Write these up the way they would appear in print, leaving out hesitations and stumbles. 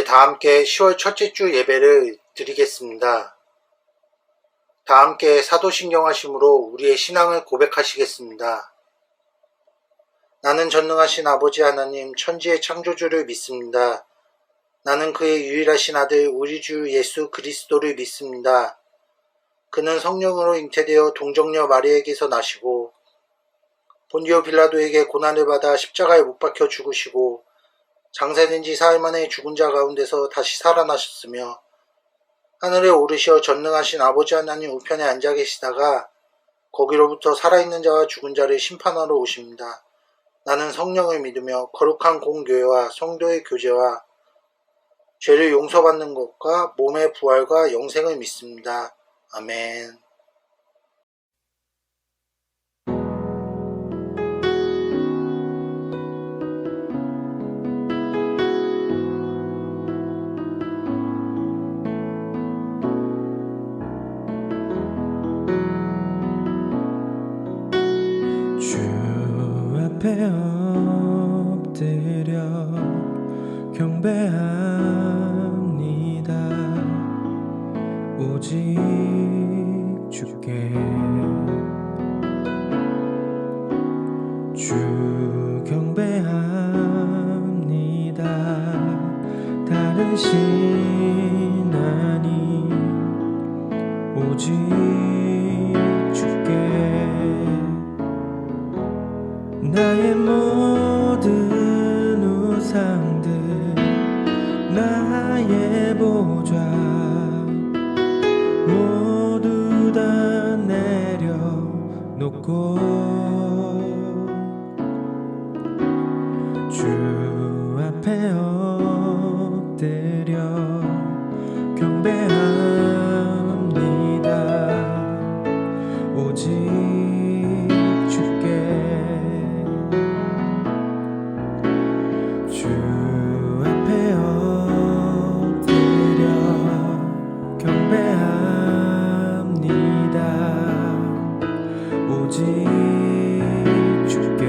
다 함께 10월 첫째 주 예배를 드리겠습니다. 다 함께 사도신경하심으로 우리의 신앙을 고백하시겠습니다. 나는 전능하신 아버지 하나님 천지의 창조주를 믿습니다. 나는 그의 유일하신 아들 우리 주 예수 그리스도를 믿습니다. 그는 성령으로 잉태되어 동정녀 마리에게서 나시고 본디오 빌라도에게 고난을 받아 십자가에 못 박혀 죽으시고 장사된 지 사흘 만에 죽은 자 가운데서 다시 살아나셨으며 하늘에 오르시어 전능하신 아버지 하나님 우편에 앉아 계시다가 거기로부터 살아있는 자와 죽은 자를 심판하러 오십니다. 나는 성령을 믿으며 거룩한 공교회와 성도의 교제와 죄를 용서받는 것과 몸의 부활과 영생을 믿습니다. 아멘. 주 앞에 엎드려 경배합니다. 오직 주께 주 경배합니다. 다른 신 아님 오직 주께 나의 모든 우상들 나의 보좌 모두 다 내려놓고 주 앞에 엎드려 경배합니다. 오직 주께 주 앞에 엎드려 경배합니다. 오직 주께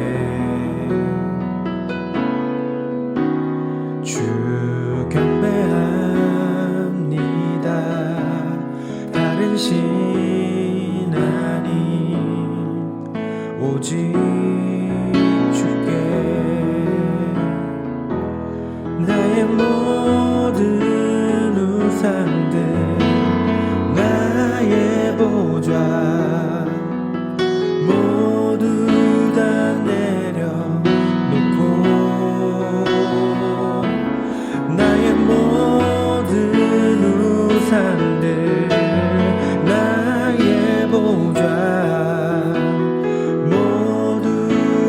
주 경배합니다. 다른 신 아님 오직 주께 나의 모든 우상들 나의 보좌 모두 다 내려놓고 나의 모든 우상들 나의 보좌 모두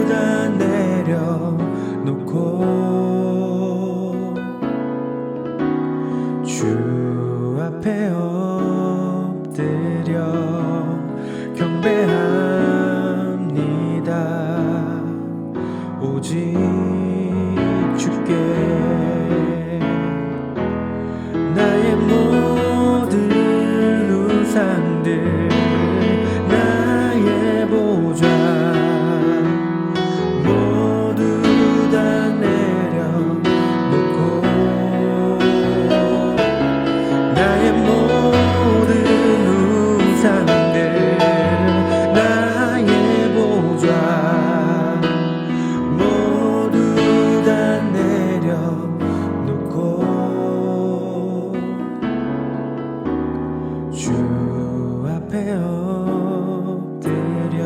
다 내려놓고 주 앞에 엎드려 경배합니다. 오직 주께 나의 모든 우상들 나의 보좌 모두 다 내려놓고 나의 모든 우상들 나의 보좌 모두 다 내려놓고 주 앞에 엎드려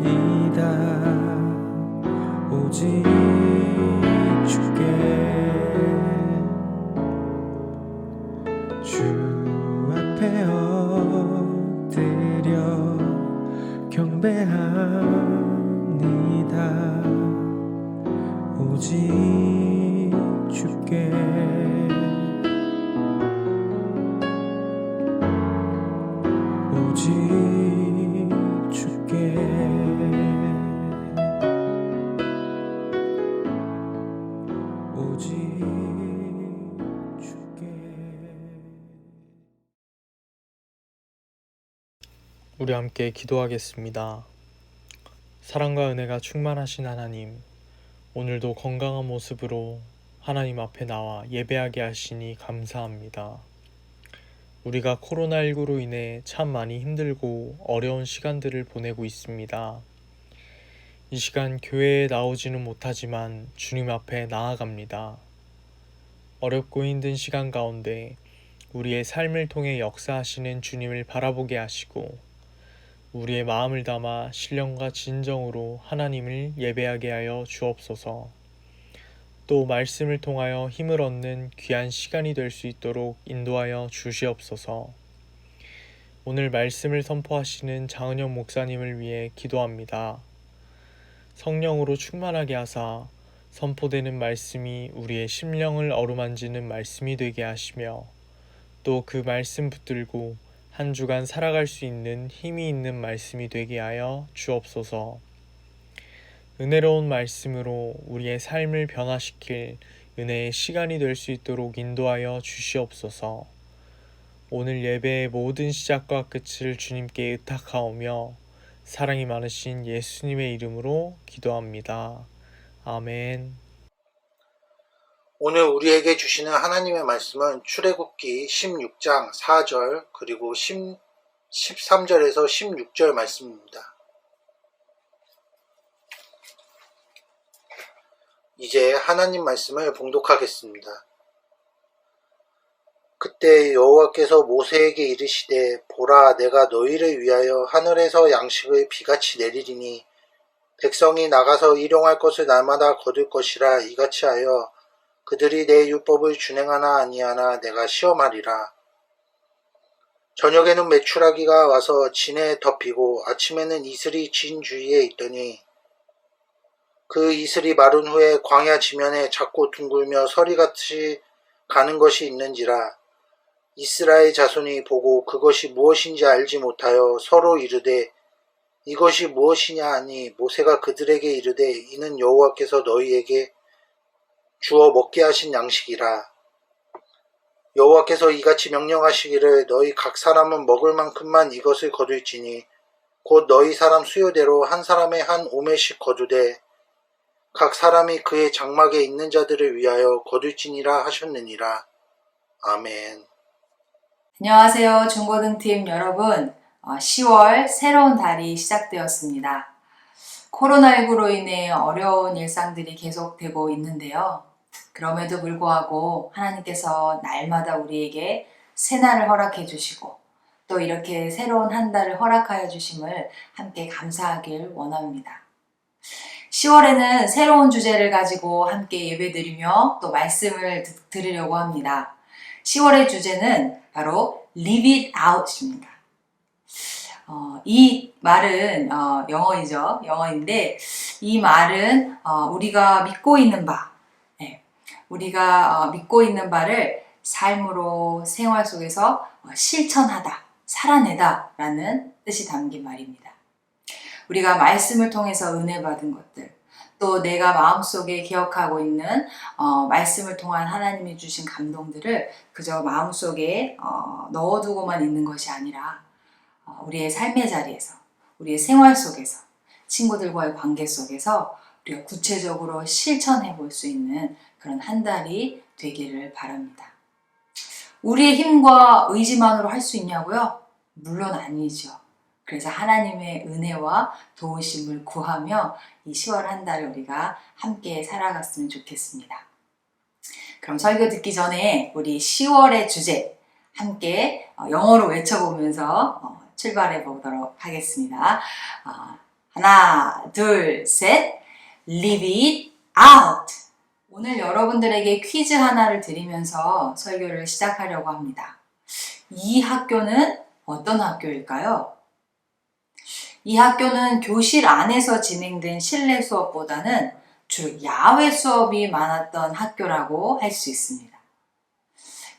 경배합니다. 오직 주께 주 앞에 엎드려 경배합니다. 오직 주께 오직 주께 오직 주께. 우리 함께 기도하겠습니다. 사랑과 은혜가 충만하신 하나님, 오늘도 건강한 모습으로 하나님 앞에 나와 예배하게 하시니 감사합니다. 우리가 코로나19로 인해 참 많이 힘들고 어려운 시간들을 보내고 있습니다. 이 시간 교회에 나오지는 못하지만 주님 앞에 나아갑니다. 어렵고 힘든 시간 가운데 우리의 삶을 통해 역사하시는 주님을 바라보게 하시고 우리의 마음을 담아 신령과 진정으로 하나님을 예배하게 하여 주옵소서. 또 말씀을 통하여 힘을 얻는 귀한 시간이 될 수 있도록 인도하여 주시옵소서. 오늘 말씀을 선포하시는 장은영 목사님을 위해 기도합니다. 성령으로 충만하게 하사 선포되는 말씀이 우리의 심령을 어루만지는 말씀이 되게 하시며 또 그 말씀 붙들고 한 주간 살아갈 수 있는 힘이 있는 말씀이 되게 하여 주옵소서. 은혜로운 말씀으로 우리의 삶을 변화시킬 은혜의 시간이 될 수 있도록 인도하여 주시옵소서. 오늘 예배의 모든 시작과 끝을 주님께 의탁하오며 사랑이 많으신 예수님의 이름으로 기도합니다. 아멘. 오늘 우리에게 주시는 하나님의 말씀은 출애굽기 16장 4절 그리고 13절에서 16절 말씀입니다. 이제 하나님 말씀을 봉독하겠습니다. 그때 여호와께서 모세에게 이르시되 보라 내가 너희를 위하여 하늘에서 양식을 비같이 내리리니 백성이 나가서 일용할 것을 날마다 거둘 것이라 이같이 하여 그들이 내 율법을 준행하나 아니하나 내가 시험하리라. 저녁에는 메추라기가 와서 진에 덮이고 아침에는 이슬이 진 주위에 있더니 그 이슬이 마른 후에 광야 지면에 작고 둥글며 서리같이 가는 것이 있는지라. 이스라엘 자손이 보고 그것이 무엇인지 알지 못하여 서로 이르되 이것이 무엇이냐 하니 모세가 그들에게 이르되 이는 여호와께서 너희에게 주어 먹게 하신 양식이라. 여호와께서 이같이 명령하시기를 너희 각 사람은 먹을 만큼만 이것을 거둘지니 곧 너희 사람 수요대로 한 사람에 한 오매씩 거두되 각 사람이 그의 장막에 있는 자들을 위하여 거둘지니라 하셨느니라. 아멘. 안녕하세요. 중고등팀 여러분. 10월 새로운 달이 시작되었습니다. 코로나19로 인해 어려운 일상들이 계속되고 있는데요. 그럼에도 불구하고 하나님께서 날마다 우리에게 새날을 허락해 주시고 또 이렇게 새로운 한 달을 허락하여 주심을 함께 감사하길 원합니다. 10월에는 새로운 주제를 가지고 함께 예배드리며 또 말씀을 들으려고 합니다. 10월의 주제는 바로 Live it out입니다. 이 말은 영어이죠. 영어인데 이 말은 우리가 믿고 있는 바, 우리가 믿고 있는 바를 삶으로 생활 속에서 실천하다, 살아내다 라는 뜻이 담긴 말입니다. 우리가 말씀을 통해서 은혜 받은 것들, 또 내가 마음속에 기억하고 있는 말씀을 통한 하나님이 주신 감동들을 그저 마음속에 넣어두고만 있는 것이 아니라 우리의 삶의 자리에서, 우리의 생활 속에서, 친구들과의 관계 속에서 우리가 구체적으로 실천해 볼 수 있는 그런 한 달이 되기를 바랍니다. 우리의 힘과 의지만으로 할 수 있냐고요? 물론 아니죠. 그래서 하나님의 은혜와 도우심을 구하며 이 10월 한 달을 우리가 함께 살아갔으면 좋겠습니다. 그럼 설교 듣기 전에 우리 10월의 주제 함께 영어로 외쳐보면서 출발해 보도록 하겠습니다. 하나, 둘, 셋. Live it out. 오늘 여러분들에게 퀴즈 하나를 드리면서 설교를 시작하려고 합니다. 이 학교는 어떤 학교일까요? 이 학교는 교실 안에서 진행된 실내 수업보다는 주로 야외 수업이 많았던 학교라고 할 수 있습니다.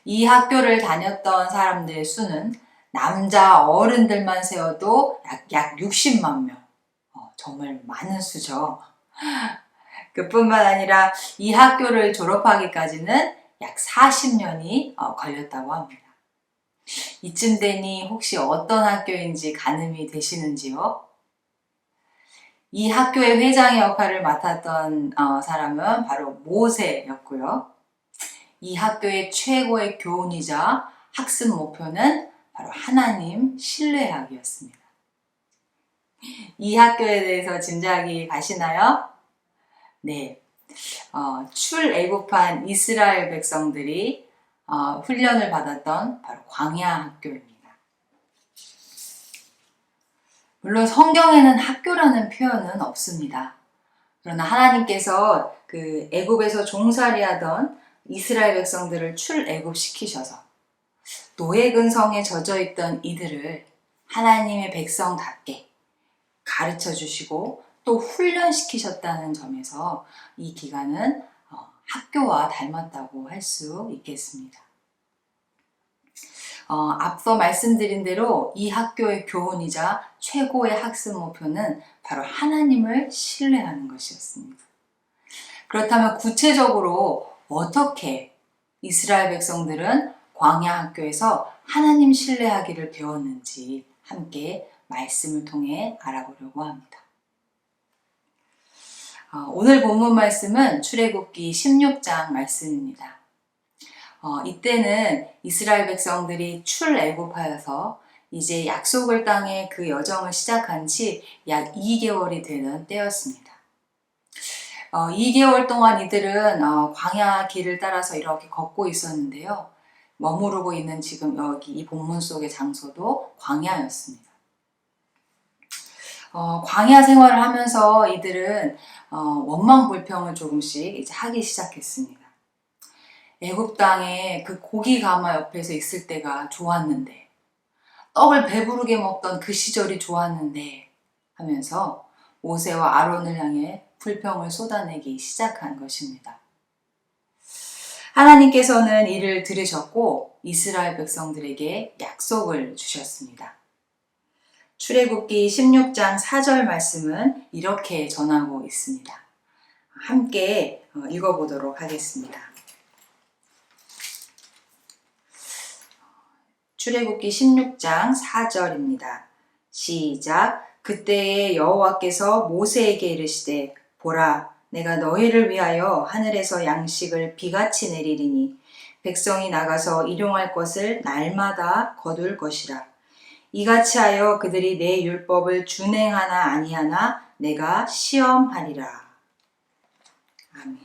이 학교를 다녔던 사람들의 수는 남자 어른들만 세어도 약 60만 명. 정말 많은 수죠. 그뿐만 아니라 이 학교를 졸업하기까지는 약 40년이 걸렸다고 합니다. 이쯤 되니 혹시 어떤 학교인지 가늠이 되시는지요? 이 학교의 회장의 역할을 맡았던 사람은 바로 모세였고요. 이 학교의 최고의 교훈이자 학습 목표는 바로 하나님 신뢰하기였습니다. 이 학교에 대해서 짐작이 가시나요? 네. 출애굽한 이스라엘 백성들이 훈련을 받았던 바로 광야 학교입니다. 물론 성경에는 학교라는 표현은 없습니다. 그러나 하나님께서 그 애굽에서 종살이하던 이스라엘 백성들을 출애굽시키셔서 노예 근성에 젖어 있던 이들을 하나님의 백성답게 가르쳐 주시고 또 훈련시키셨다는 점에서 이 기간은 학교와 닮았다고 할 수 있겠습니다. 앞서 말씀드린 대로 이 학교의 교훈이자 최고의 학습 목표는 바로 하나님을 신뢰하는 것이었습니다. 그렇다면 구체적으로 어떻게 이스라엘 백성들은 광야 학교에서 하나님 신뢰하기를 배웠는지 함께 말씀을 통해 알아보려고 합니다. 오늘 본문 말씀은 출애굽기 16장 말씀입니다. 이때는 이스라엘 백성들이 출애굽하여서 이제 약속을 땅에 그 여정을 시작한 지 약 2개월이 되는 때였습니다. 2개월 동안 이들은 광야 길을 따라서 이렇게 걷고 있었는데요. 머무르고 있는 지금 여기 이 본문 속의 장소도 광야였습니다. 광야 생활을 하면서 이들은 원망 불평을 조금씩 이제 하기 시작했습니다. 애굽 땅에 그 고기 가마 옆에서 있을 때가 좋았는데, 떡을 배부르게 먹던 그 시절이 좋았는데 하면서 모세와 아론을 향해 불평을 쏟아내기 시작한 것입니다. 하나님께서는 이를 들으셨고 이스라엘 백성들에게 약속을 주셨습니다. 출애굽기 16장 4절 말씀은 이렇게 전하고 있습니다. 함께 읽어보도록 하겠습니다. 출애굽기 16장 4절입니다. 시작. 그때에 여호와께서 모세에게 이르시되 보라, 내가 너희를 위하여 하늘에서 양식을 비같이 내리리니 백성이 나가서 일용할 것을 날마다 거둘 것이라. 이같이 하여 그들이 내 율법을 준행하나 아니하나 내가 시험하리라. 아멘.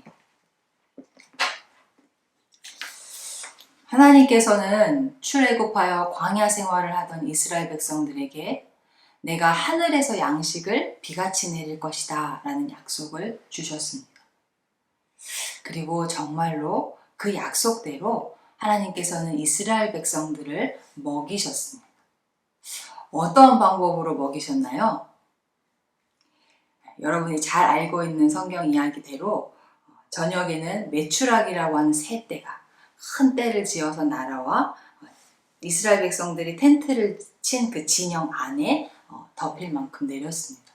하나님께서는 출애굽하여 광야 생활을 하던 이스라엘 백성들에게 내가 하늘에서 양식을 비같이 내릴 것이다 라는 약속을 주셨습니다. 그리고 정말로 그 약속대로 하나님께서는 이스라엘 백성들을 먹이셨습니다. 어떤 방법으로 먹이셨나요? 여러분이 잘 알고 있는 성경 이야기대로 저녁에는 메추라기라고 하는 새 떼가 큰 떼를 지어서 날아와 이스라엘 백성들이 텐트를 친 그 진영 안에 덮일 만큼 내렸습니다.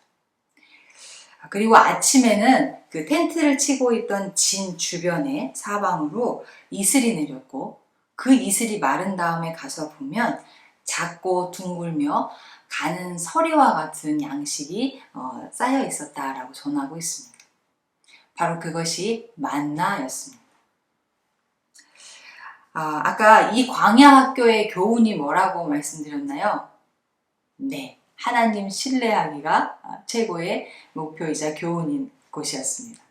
그리고 아침에는 그 텐트를 치고 있던 진 주변에 사방으로 이슬이 내렸고 그 이슬이 마른 다음에 가서 보면 작고 둥글며 가는 서리와 같은 양식이 쌓여 있었다라고 전하고 있습니다. 바로 그것이 만나였습니다. 아까 이 광야 학교의 교훈이 뭐라고 말씀드렸나요? 네, 하나님 신뢰하기가 최고의 목표이자 교훈인 곳이었습니다.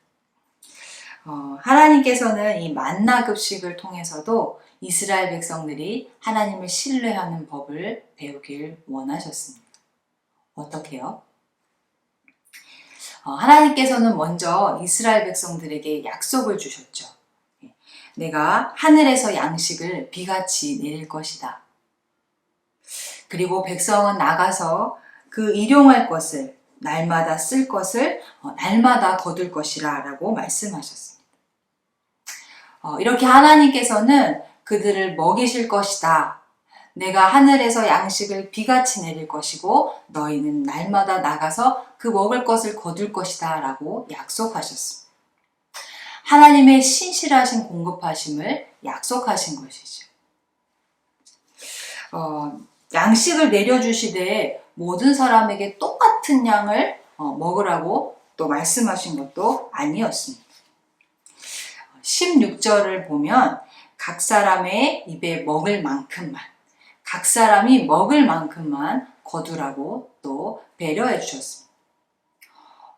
하나님께서는 이 만나 급식을 통해서도 이스라엘 백성들이 하나님을 신뢰하는 법을 배우길 원하셨습니다. 어떻게요? 하나님께서는 먼저 이스라엘 백성들에게 약속을 주셨죠. 내가 하늘에서 양식을 비같이 내릴 것이다. 그리고 백성은 나가서 그 일용할 것을, 날마다 쓸 것을 날마다 거둘 것이라 라고 말씀하셨습니다. 이렇게 하나님께서는 그들을 먹이실 것이다. 내가 하늘에서 양식을 비같이 내릴 것이고 너희는 날마다 나가서 그 먹을 것을 거둘 것이다 라고 약속하셨습니다. 하나님의 신실하신 공급하심을 약속하신 것이죠. 양식을 내려주시되 모든 사람에게 똑같은 양을 먹으라고 또 말씀하신 것도 아니었습니다. 16절을 보면 각 사람의 입에 먹을 만큼만, 각 사람이 먹을 만큼만 거두라고 또 배려해 주셨습니다.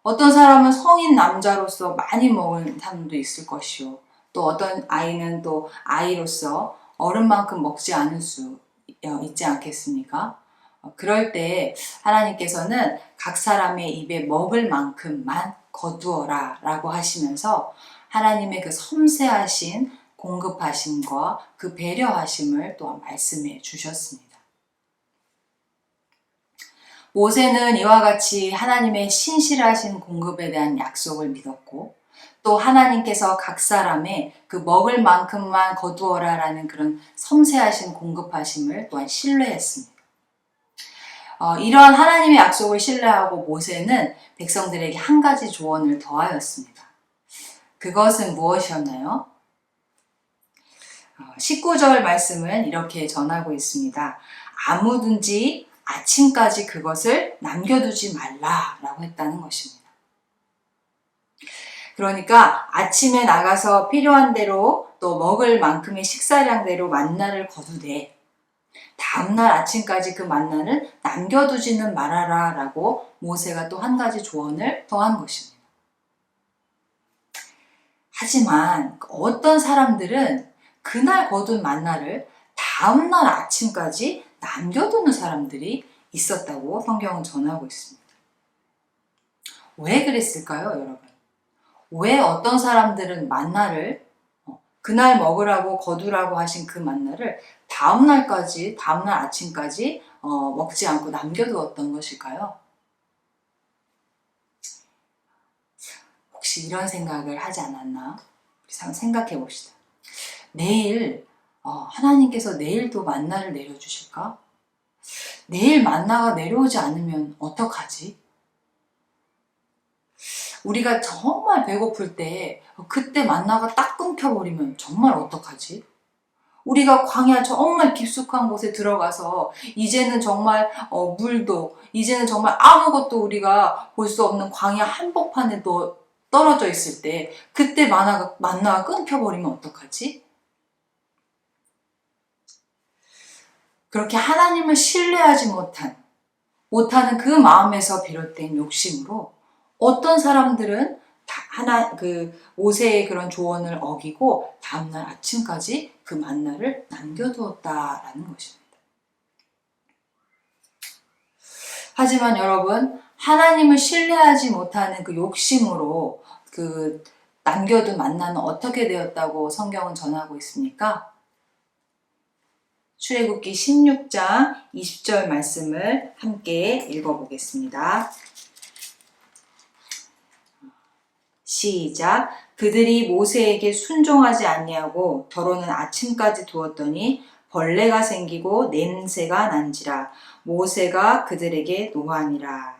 어떤 사람은 성인 남자로서 많이 먹은 사람도 있을 것이요. 또 어떤 아이는 또 아이로서 어른만큼 먹지 않을 수 있지 않겠습니까? 그럴 때 하나님께서는 각 사람의 입에 먹을 만큼만 거두어라 라고 하시면서 하나님의 그 섬세하신 공급하심과 그 배려하심을 또한 말씀해 주셨습니다. 모세는 이와 같이 하나님의 신실하신 공급에 대한 약속을 믿었고 또 하나님께서 각 사람의 그 먹을 만큼만 거두어라 라는 그런 섬세하신 공급하심을 또한 신뢰했습니다. 이러한 하나님의 약속을 신뢰하고 모세는 백성들에게 한 가지 조언을 더하였습니다. 그것은 무엇이었나요? 19절 말씀은 이렇게 전하고 있습니다. 아무든지 아침까지 그것을 남겨두지 말라라고 했다는 것입니다. 그러니까 아침에 나가서 필요한 대로 또 먹을 만큼의 식사량대로 만나를 거두되 다음날 아침까지 그 만나를 남겨두지는 말아라 라고 모세가 또 한 가지 조언을 더한 것입니다. 하지만 어떤 사람들은 그날 거둔 만나를 다음날 아침까지 남겨두는 사람들이 있었다고 성경은 전하고 있습니다. 왜 그랬을까요, 여러분? 왜 어떤 사람들은 만나를 그날 먹으라고 거두라고 하신 그 만나를 다음날 아침까지 먹지 않고 남겨두었던 것일까요? 혹시 이런 생각을 하지 않았나? 우리 한번 생각해 봅시다. 내일 하나님께서 내일도 만나를 내려주실까? 내일 만나가 내려오지 않으면 어떡하지? 우리가 정말 배고플 때 그때 만나가 딱 끊겨버리면 정말 어떡하지? 우리가 광야 정말 깊숙한 곳에 들어가서 이제는 정말 물도 이제는 정말 아무것도 우리가 볼 수 없는 광야 한복판에 떨어져 있을 때 그때 만나가 끊겨버리면 어떡하지? 그렇게 하나님을 신뢰하지 못하는 그 마음에서 비롯된 욕심으로 어떤 사람들은 모세의 그런 조언을 어기고 다음날 아침까지 그 만나를 남겨두었다라는 것입니다. 하지만 여러분, 하나님을 신뢰하지 못하는 그 욕심으로 그 남겨둔 만나는 어떻게 되었다고 성경은 전하고 있습니까? 출애굽기 16장 20절 말씀을 함께 읽어보겠습니다. 시작. 그들이 모세에게 순종하지 아니하고 더러는 아침까지 두었더니 벌레가 생기고 냄새가 난지라. 모세가 그들에게 노하니라.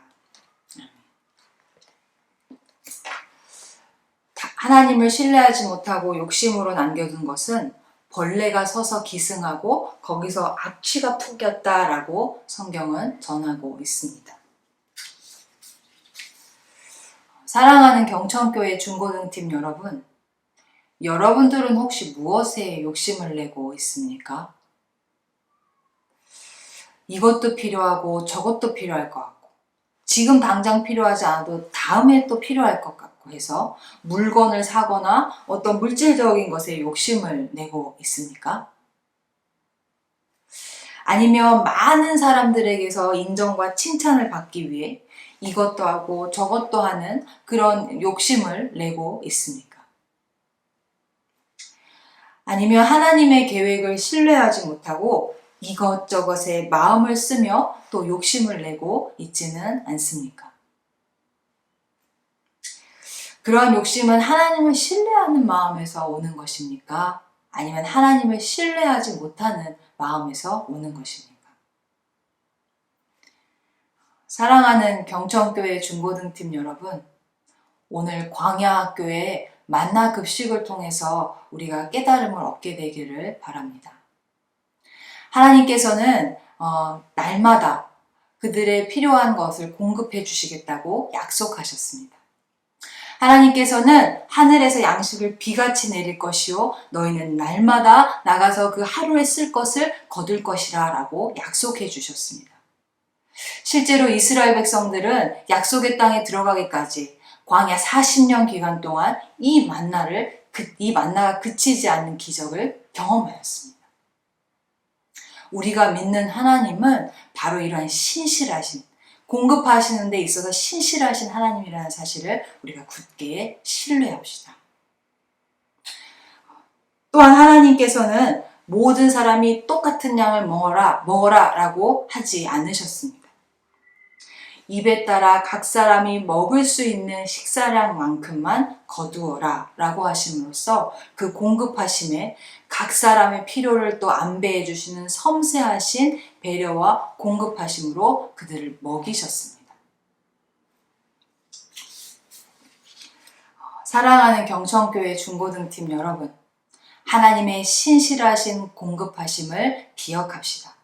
하나님을 신뢰하지 못하고 욕심으로 남겨둔 것은 벌레가 서서 기승하고 거기서 악취가 풍겼다라고 성경은 전하고 있습니다. 사랑하는 경천교회 중고등팀 여러분, 여러분들은 혹시 무엇에 욕심을 내고 있습니까? 이것도 필요하고 저것도 필요할 것 같고 지금 당장 필요하지 않아도 다음에 또 필요할 것 같고 해서 물건을 사거나 어떤 물질적인 것에 욕심을 내고 있습니까? 아니면 많은 사람들에게서 인정과 칭찬을 받기 위해 이것도 하고 저것도 하는 그런 욕심을 내고 있습니까? 아니면 하나님의 계획을 신뢰하지 못하고 이것저것에 마음을 쓰며 또 욕심을 내고 있지는 않습니까? 그러한 욕심은 하나님을 신뢰하는 마음에서 오는 것입니까? 아니면 하나님을 신뢰하지 못하는 마음에서 오는 것입니까? 사랑하는 경천교회 중고등팀 여러분, 오늘 광야학교의 만나 급식을 통해서 우리가 깨달음을 얻게 되기를 바랍니다. 하나님께서는 날마다 그들의 필요한 것을 공급해 주시겠다고 약속하셨습니다. 하나님께서는 하늘에서 양식을 비같이 내릴 것이요 너희는 날마다 나가서 그 하루에 쓸 것을 거둘 것이라 라고 약속해 주셨습니다. 실제로 이스라엘 백성들은 약속의 땅에 들어가기까지 광야 40년 기간 동안 이 만나가 그치지 않는 기적을 경험하였습니다. 우리가 믿는 하나님은 바로 이러한 신실하신, 공급하시는 데 있어서 신실하신 하나님이라는 사실을 우리가 굳게 신뢰합시다. 또한 하나님께서는 모든 사람이 똑같은 양을 먹어라 라고 하지 않으셨습니다. 입에 따라 각 사람이 먹을 수 있는 식사량만큼만 거두어라 라고 하심으로써 그 공급하심에 각 사람의 필요를 또 안배해 주시는 섬세하신 배려와 공급하심으로 그들을 먹이셨습니다. 사랑하는 경천교회 중고등팀 여러분, 하나님의 신실하신 공급하심을 기억합시다.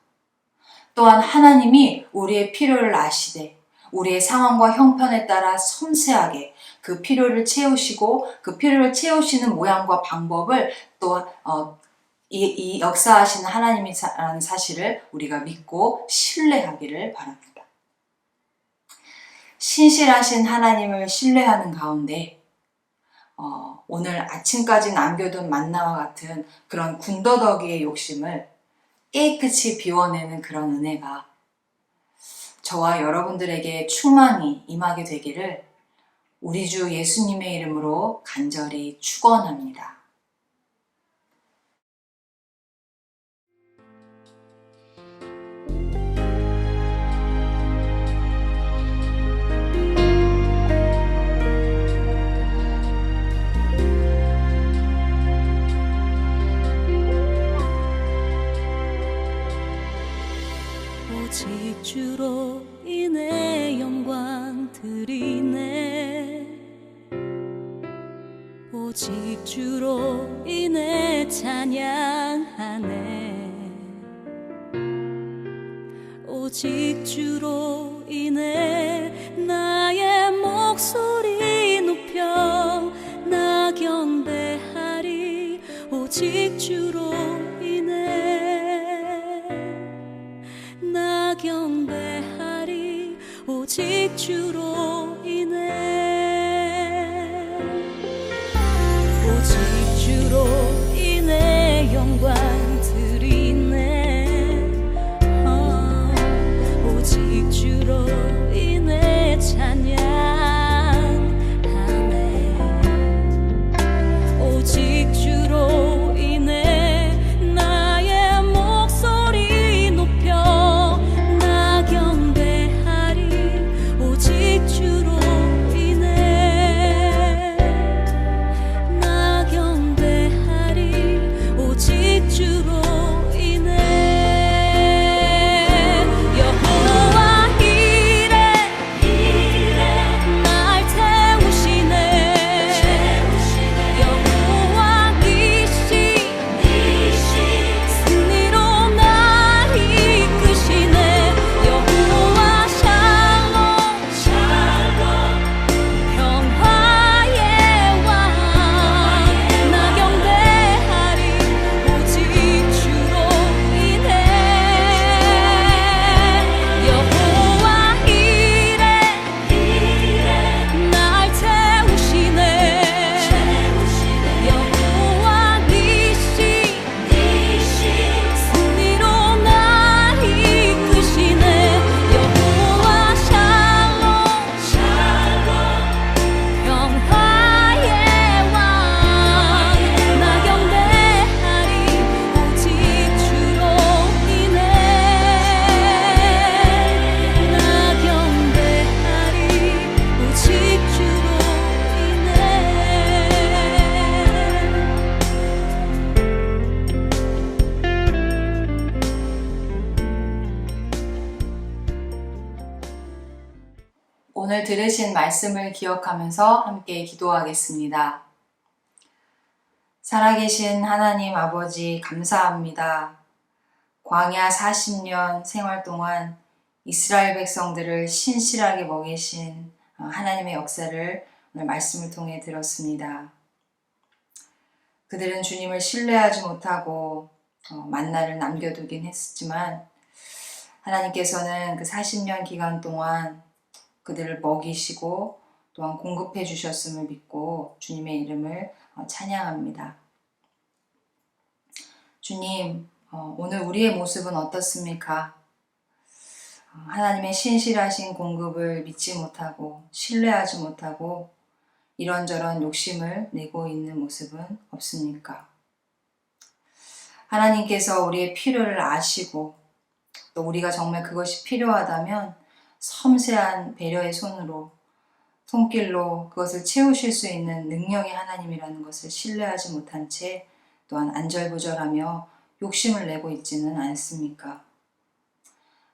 또한 하나님이 우리의 필요를 아시되 우리의 상황과 형편에 따라 섬세하게 그 필요를 채우시고 그 필요를 채우시는 모양과 방법을 또 이 역사하시는 하나님이라는 사실을 우리가 믿고 신뢰하기를 바랍니다. 신실하신 하나님을 신뢰하는 가운데 오늘 아침까지 남겨둔 만나와 같은 그런 군더더기의 욕심을 깨끗이 비워내는 그런 은혜가 저와 여러분들에게 충만히 임하게 되기를 우리 주 예수님의 이름으로 간절히 축원합니다. 오직 주로 인해 영광 드리네. 오직 주로 인해 찬양하네. 오직 주로 인해 나의 목소리 높여 나 경배하리. 오직 주로 나 경배하리. 오직 주로 인해. 오직 주로 인해 영광 드리네. 오직 주로 인해 찬양하네. 오직 주로 인해 나의 목소리 높여 나 경배하리. 오직 주로 인해 나 경배하리. 오직 주로 인해. 여호와 이레 날 태우시네. 여호와 니시 승리로 날 이끄시네. 여호와 샬롬 평화의 왕 나 경배하리. 오직 주로 인해. 여호와 이레 날 태우시네. 여호와 니시 승리로 날 이끄시네. 여호와 샬롬 평화의 왕 나 경배하리. 오직 주로 인해 나 경배하리. 오직 주로 인해. 오늘 들으신 말씀을 기억하면서 함께 기도하겠습니다. 살아계신 하나님 아버지 감사합니다. 광야 40년 생활 동안 이스라엘 백성들을 신실하게 먹이신 하나님의 역사를 오늘 말씀을 통해 들었습니다. 그들은 주님을 신뢰하지 못하고 만나를 남겨두긴 했지만 하나님께서는 그 40년 기간 동안 그들을 먹이시고 또한 공급해 주셨음을 믿고 주님의 이름을 찬양합니다. 주님, 오늘 우리의 모습은 어떻습니까? 하나님의 신실하신 공급을 믿지 못하고 신뢰하지 못하고 이런저런 욕심을 내고 있는 모습은 없습니까? 하나님께서 우리의 필요를 아시고 또 우리가 정말 그것이 필요하다면 섬세한 배려의 손으로 손길로 그것을 채우실 수 있는 능력의 하나님이라는 것을 신뢰하지 못한 채 또한 안절부절하며 욕심을 내고 있지는 않습니까?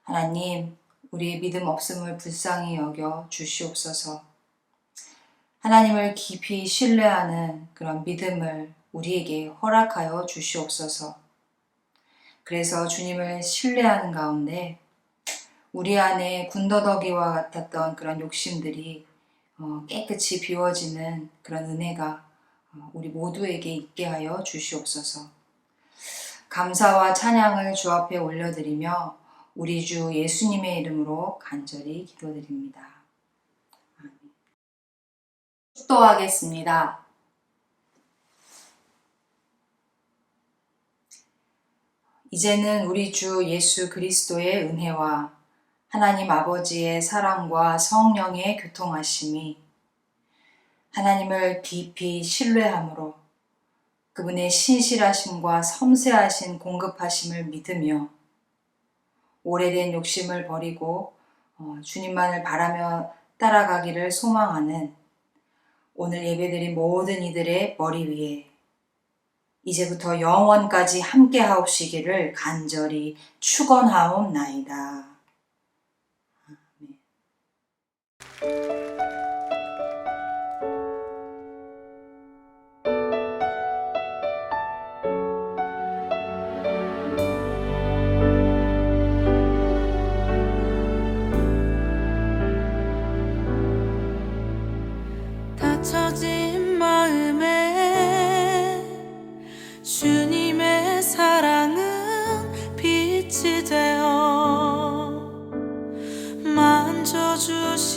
하나님, 우리의 믿음 없음을 불쌍히 여겨 주시옵소서. 하나님을 깊이 신뢰하는 그런 믿음을 우리에게 허락하여 주시옵소서. 그래서 주님을 신뢰하는 가운데 우리 안에 군더더기와 같았던 그런 욕심들이 깨끗이 비워지는 그런 은혜가 우리 모두에게 있게 하여 주시옵소서. 감사와 찬양을 주 앞에 올려드리며 우리 주 예수님의 이름으로 간절히 기도드립니다. 아멘. 축도하겠습니다. 이제는 우리 주 예수 그리스도의 은혜와 하나님 아버지의 사랑과 성령의 교통하심이 하나님을 깊이 신뢰함으로 그분의 신실하심과 섬세하신 공급하심을 믿으며 오래된 욕심을 버리고 주님만을 바라며 따라가기를 소망하는 오늘 예배드린 모든 이들의 머리 위에 이제부터 영원까지 함께 하옵시기를 간절히 축원하옵나이다. 닫혀진 마음에 주님의 사랑은 빛이 되어 만져주시고